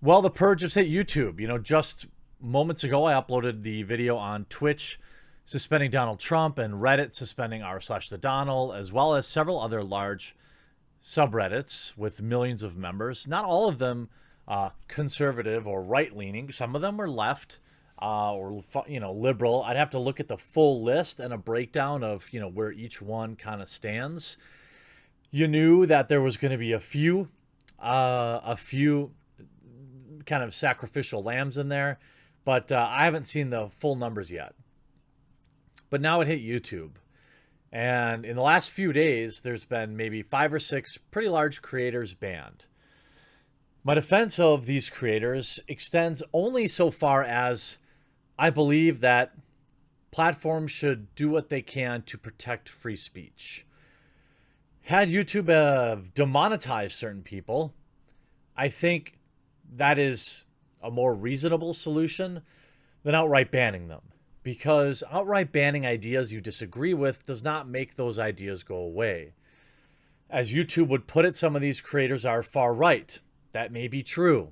Well, the purge has hit YouTube. You know, just moments ago, I uploaded the video on Twitch suspending Donald Trump and Reddit suspending r/the Donald, as well as several other large subreddits with millions of members. Not all of them conservative or right-leaning. Some of them are left or, you know, liberal. I'd have to look at the full list and a breakdown of, you know, where each one kind of stands. You knew that there was going to be a few kind of sacrificial lambs in there, but I haven't seen the full numbers yet. But now it hit YouTube. And in the last few days, there's been maybe 5 or 6 pretty large creators banned. My defense of these creators extends only so far as I believe that platforms should do what they can to protect free speech. Had YouTube demonetized certain people, I think that is a more reasonable solution than outright banning them. Because outright banning ideas you disagree with does not make those ideas go away. As YouTube would put it, some of these creators are far right. That may be true.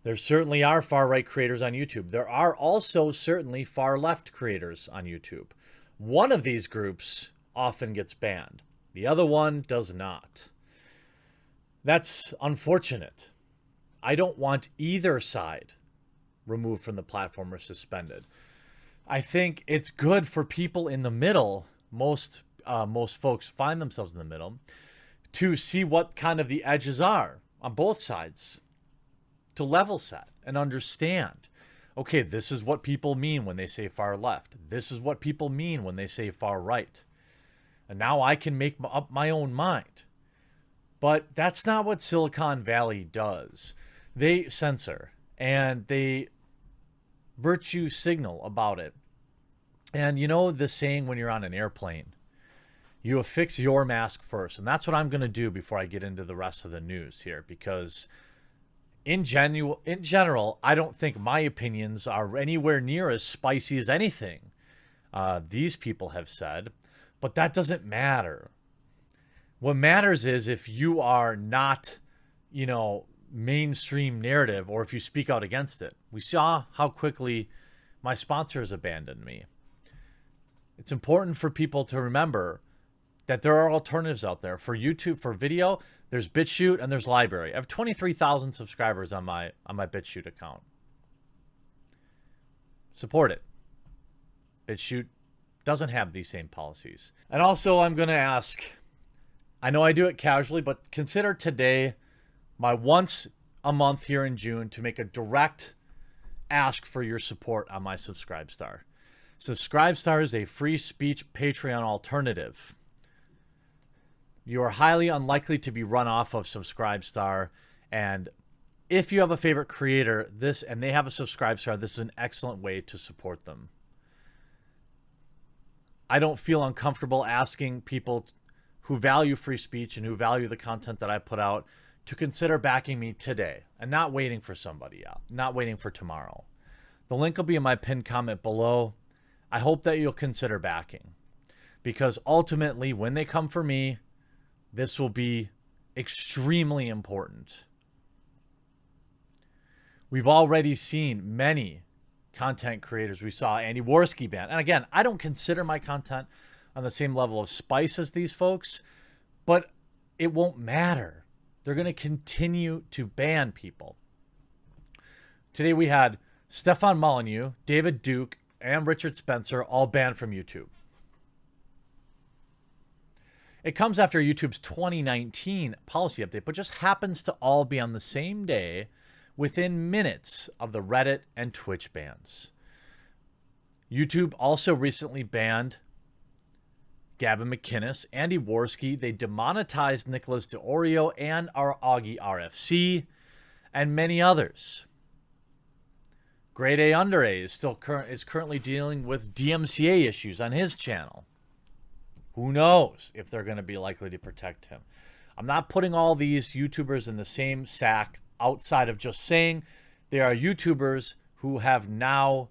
There certainly are far right creators on YouTube. There are also certainly far left creators on YouTube. One of these groups often gets banned. The other one does not. That's unfortunate. I don't want either side removed from the platform or suspended. I think it's good for people in the middle. Most folks find themselves in the middle to see what kind of the edges are on both sides, to level set and understand. Okay, this is what people mean when they say far left. This is what people mean when they say far right. And now I can make up my own mind. But that's not what Silicon Valley does. They censor and they virtue signal about it. And you know the saying when you're on an airplane, you affix your mask first. And that's what I'm going to do before I get into the rest of the news here. Because in general, I don't think my opinions are anywhere near as spicy as anything these people have said. But that doesn't matter. What matters is if you are not, you know, mainstream narrative, or if you speak out against it. We saw how quickly my sponsors abandoned me. It's important for people to remember that there are alternatives out there. For YouTube, for video, there's BitChute and there's Library. I have 23,000 subscribers on my BitChute account. Support it. BitChute doesn't have these same policies. And also, I'm going to ask, I know I do it casually, but consider today my once a month here in June to make a direct ask for your support on my Subscribestar. Subscribestar is a free speech Patreon alternative. You are highly unlikely to be run off of Subscribestar, and if you have a favorite creator, and they have a Subscribestar, this is an excellent way to support them. I don't feel uncomfortable asking people who value free speech and who value the content that I put out to consider backing me today and not waiting for somebody out, not waiting for tomorrow. The link will be in my pinned comment below. I hope that you'll consider backing, because ultimately when they come for me, this will be extremely important. We've already seen many content creators. We saw Andy Worski banned. And again, I don't consider my content on the same level of spice as these folks, but it won't matter. They're going to continue to ban people. Today we had Stefan Molyneux, David Duke, and Richard Spencer all banned from YouTube. It comes after YouTube's 2019 policy update, but just happens to all be on the same day within minutes of the Reddit and Twitch bans. YouTube also recently banned Gavin McInnes, Andy Worski. They demonetized Nicholas DeOrio and our Augie RFC, and many others. Grade A Under A is currently dealing with DMCA issues on his channel. Who knows if they're going to be likely to protect him. I'm not putting all these YouTubers in the same sack outside of just saying they are YouTubers who have now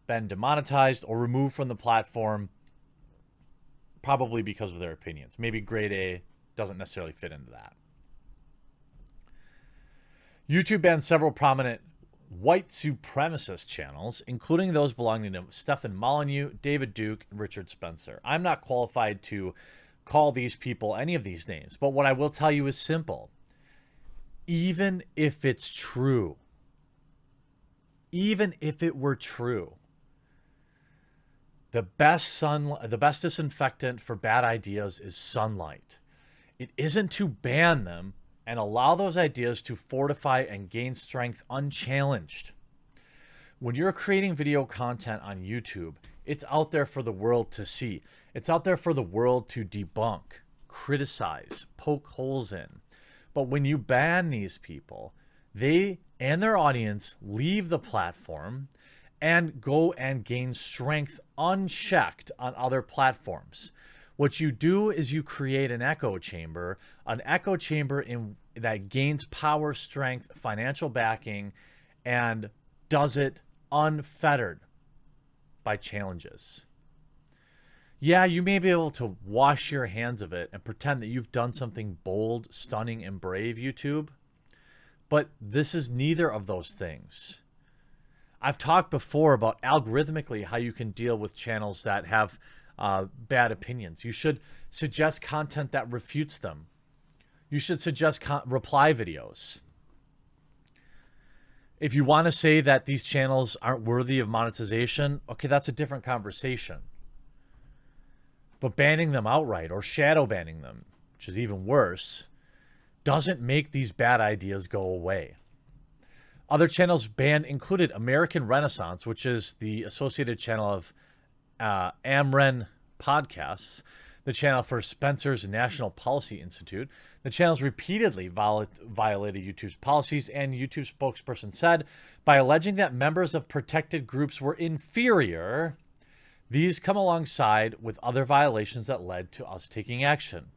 been demonetized or removed from the platform, probably because of their opinions. Maybe grade A doesn't necessarily fit into that. YouTube banned several prominent white supremacist channels, including those belonging to Stefan Molyneux, David Duke, and Richard Spencer. I'm not qualified to call these people any of these names, but what I will tell you is simple. Even if it's true, even if it were true, the best disinfectant for bad ideas is sunlight. It isn't to ban them and allow those ideas to fortify and gain strength unchallenged. When you're creating video content on YouTube, it's out there for the world to see. It's out there for the world to debunk, criticize, poke holes in. But when you ban these people, they and their audience leave the platform and go and gain strength unchecked on other platforms. What you do is you create an echo chamber that gains power, strength, financial backing, and does it unfettered by challenges. Yeah, you may be able to wash your hands of it and pretend that you've done something bold, stunning, and brave, YouTube, but this is neither of those things. I've talked before about algorithmically how you can deal with channels that have bad opinions. You should suggest content that refutes them. You should suggest reply videos. If you want to say that these channels aren't worthy of monetization, okay, that's a different conversation. But banning them outright or shadow banning them, which is even worse, doesn't make these bad ideas go away. Other channels banned included American Renaissance, which is the associated channel of Amren Podcasts, the channel for Spencer's National Policy Institute. The channels repeatedly violated YouTube's policies, and YouTube spokesperson said, by alleging that members of protected groups were inferior, these come alongside with other violations that led to us taking action.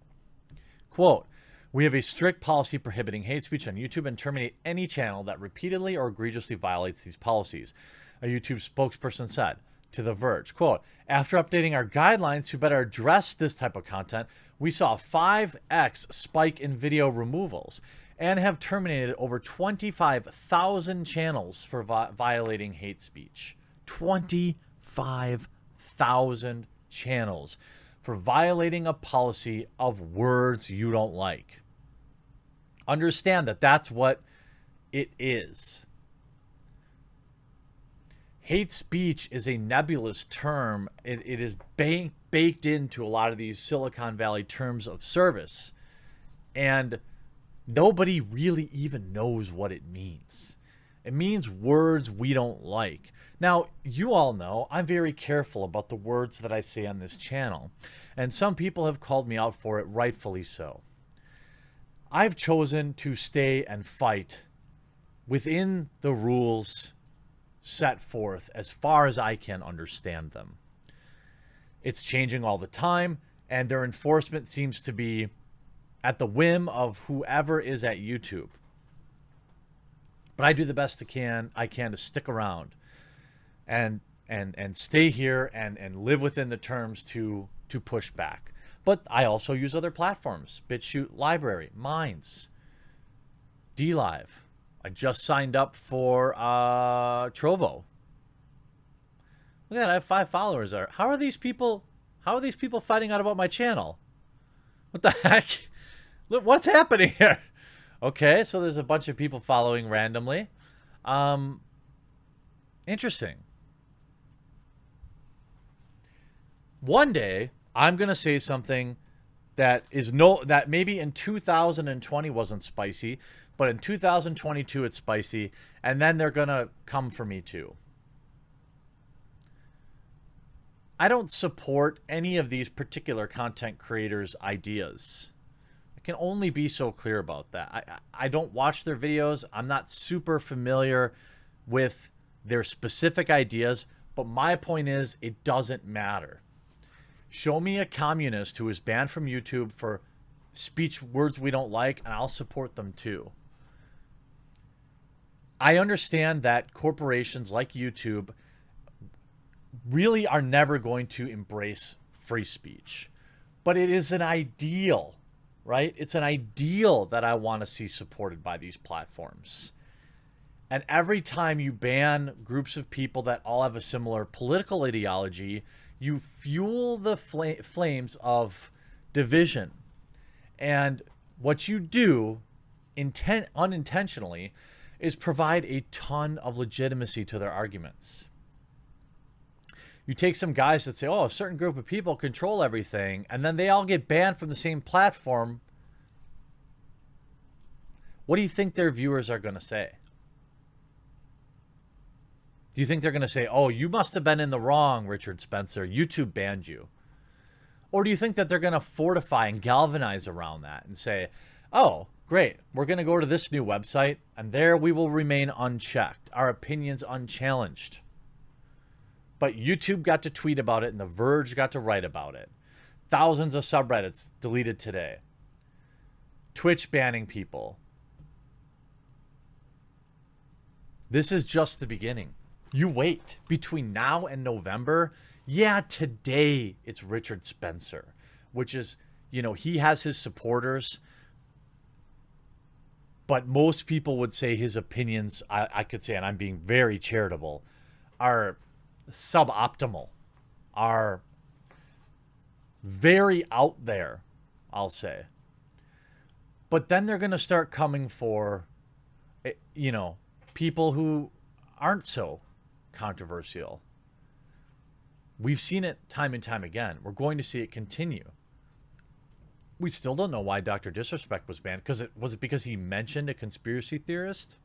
Quote, we have a strict policy prohibiting hate speech on YouTube and terminate any channel that repeatedly or egregiously violates these policies, a YouTube spokesperson said to The Verge. Quote, after updating our guidelines to better address this type of content, we saw a 5x spike in video removals and have terminated over 25,000 channels for violating hate speech. 25,000 channels for violating a policy of words you don't like. Understand that that's what it is. Hate speech is a nebulous term. It is baked into a lot of these Silicon Valley terms of service. And nobody really even knows what it means. It means words we don't like. Now, you all know I'm very careful about the words that I say on this channel. And some people have called me out for it, rightfully so. I've chosen to stay and fight within the rules set forth as far as I can understand them. It's changing all the time, and their enforcement seems to be at the whim of whoever is at YouTube. But I do the best I can to stick around and stay here and live within the terms to push back. But I also use other platforms, BitChute, Library, Minds, DLive. I just signed up for Trovo. Look at that, I have 5 followers there. How are these people finding out about my channel? What the heck? Look, what's happening here? Okay, so there's a bunch of people following randomly. Interesting. One day, I'm gonna say something that maybe in 2020 wasn't spicy, but in 2022 it's spicy, and then they're gonna come for me too. I don't support any of these particular content creators' ideas. I can only be so clear about that. I don't watch their videos. I'm not super familiar with their specific ideas, but my point is it doesn't matter. Show me a communist who is banned from YouTube for speech words we don't like, and I'll support them too. I understand that corporations like YouTube really are never going to embrace free speech, but it is an ideal, right? It's an ideal that I want to see supported by these platforms. And every time you ban groups of people that all have a similar political ideology, you fuel the flames of division. And what you do unintentionally is provide a ton of legitimacy to their arguments. You take some guys that say, oh, a certain group of people control everything, and then they all get banned from the same platform. What do you think their viewers are going to say? Do you think they're going to say, oh, you must have been in the wrong, Richard Spencer. YouTube banned you. Or do you think that they're going to fortify and galvanize around that and say, oh, great, we're going to go to this new website, and there we will remain unchecked, our opinions unchallenged. But YouTube got to tweet about it, and The Verge got to write about it. Thousands of subreddits deleted today. Twitch banning people. This is just the beginning. You wait. Between now and November, yeah, today it's Richard Spencer, which is, you know, he has his supporters, but most people would say his opinions, I could say, and I'm being very charitable, are suboptimal, are very out there, I'll say. But then they're going to start coming for, you know, people who aren't so controversial. We've seen it time and time again. We're going to see it continue. We still don't know why Dr. Disrespect was banned. Was it because he mentioned a conspiracy theorist?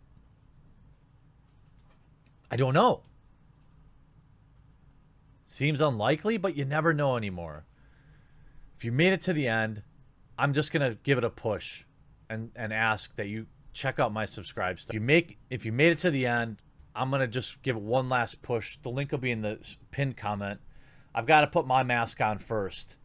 I don't know. Seems unlikely, but you never know anymore. If you made it to the end, I'm just going to give it a push and ask that you check out my subscribe stuff. If you made it to the end, I'm going to just give it one last push. The link will be in the pinned comment. I've got to put my mask on first.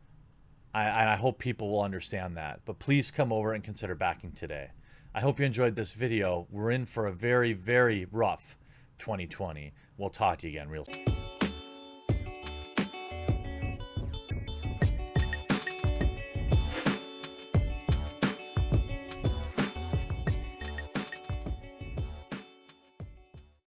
I hope people will understand that. But please come over and consider backing today. I hope you enjoyed this video. We're in for a very, very rough 2020. We'll talk to you again real soon.